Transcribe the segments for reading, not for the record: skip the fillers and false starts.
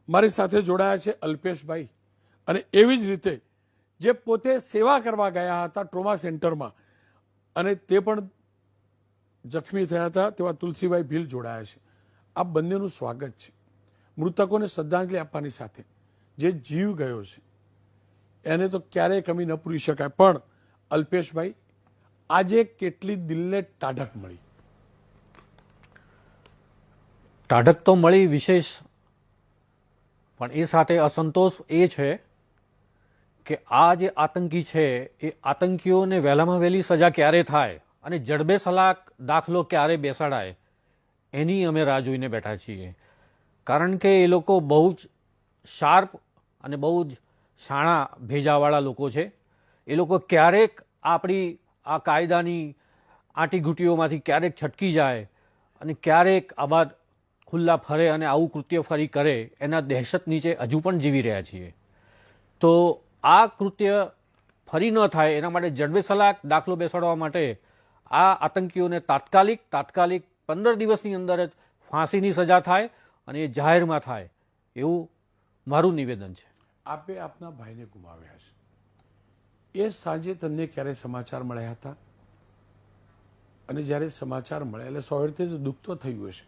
મારી સાથે જોડાયા છે અલ્પેશભાઈ, અને એવી જ રીતે જે પોતે સેવા કરવા ગયા હતા ટ્રોમા સેન્ટરમાં અને તે પણ જખમી થયા હતા તેવા તુલસીભાઈ ભીલ જોડાયા છે. આ બંનેનું સ્વાગત છે. મૃતકોને શ્રદ્ધાંજલિ આપવાની સાથે જે જીવ ગયો છે એને તો ક્યારેય કમી ન પૂરી શકાય. પણ અલ્પેશભાઈ, આજે કેટલી દિલને ટાઢક મળી? ટાઢક તો મળી વિશેષ, પણ એ સાથે અસંતોષ એ છે કે આ જે આતંકી છે એ આતંકીઓને વહેલામાં વહેલી સજા ક્યારે થાય અને જડબે સલાક દાખલો ક્યારે બેસાડાય એની અમે રાહ જોઈને બેઠા છીએ. કારણ કે એ લોકો બહુ જ શાર્પ અને બહુ જ શાણા ભેજાવાળા લોકો છે. એ લોકો ક્યારેક આપણી આ કાયદાની આંટીઘૂંટીઓમાંથી ક્યારેક છટકી જાય અને ક્યારેક આ બાદ ખુલ્લા ફરે અને આવું કૃત્ય ફરી કરે એના દહેશત નીચે હજુ પણ જીવી રહ્યા છીએ. તો આ કૃત્ય ફરી ન થાય એના માટે જડબે સલાક દાખલો બેસાડવા માટે આ આતંકીઓને તાત્કાલિક 15 દિવસની અંદર જ ફાંસીની સજા થાય અને એ જાહેરમાં થાય એવું મારું નિવેદન છે. આપે આપના ભાઈને ગુમાવ્યા છે. એ સાંજે તમને ક્યારે સમાચાર મળ્યા હતા? અને જ્યારે સમાચાર મળ્યા એટલે સ્વાભાવિક રીતે દુઃખ તો થયું હશે,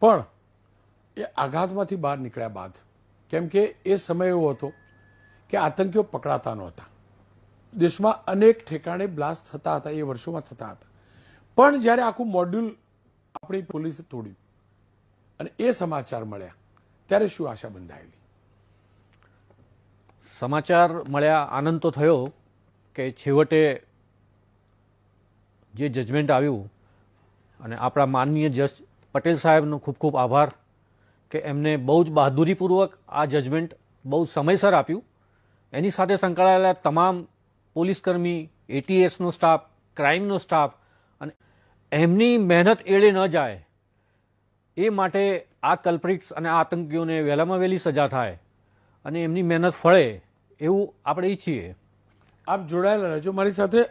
પણ એ આઘાતમાંથી બહાર નીકળ્યા બાદ, કેમ કે એ સમય એવો હતો કે આતંકીઓ પકડાતા નહોતા, દેશમાં અનેક ઠેકાણે બ્લાસ્ટ થતા હતા, એ વર્ષોમાં થતા હતા, પણ જ્યારે આખું મોડ્યુલ આપણી પોલીસે તોડ્યું અને એ સમાચાર મળ્યા ત્યારે શું આશા બંધાયેલી? સમાચાર મળ્યા આનંદ તો થયો કે છેવટે જે જજમેન્ટ આવ્યું, અને આપણા માનનીય જજ પટેલ સાહેબનો ખૂબ ખૂબ આભાર કે એમને બહુ જ બહાદુરીપૂર્વક આ જજમેન્ટ બહુ સમયસર આપ્યું. એની સાથે સંકળાયેલા તમામ પોલીસકર્મી, એટીએસનો સ્ટાફ, ક્રાઇમનો સ્ટાફ, અને એમની મહેનત એળે ન જાય એ માટે આ કલ્પ્રિટ્સ અને આ આતંકીઓને વહેલામાં વહેલી સજા થાય અને એમની મહેનત ફળે એવું આપણે ઈચ્છીએ. આપ જોડાયેલા રહેજો મારી સાથે.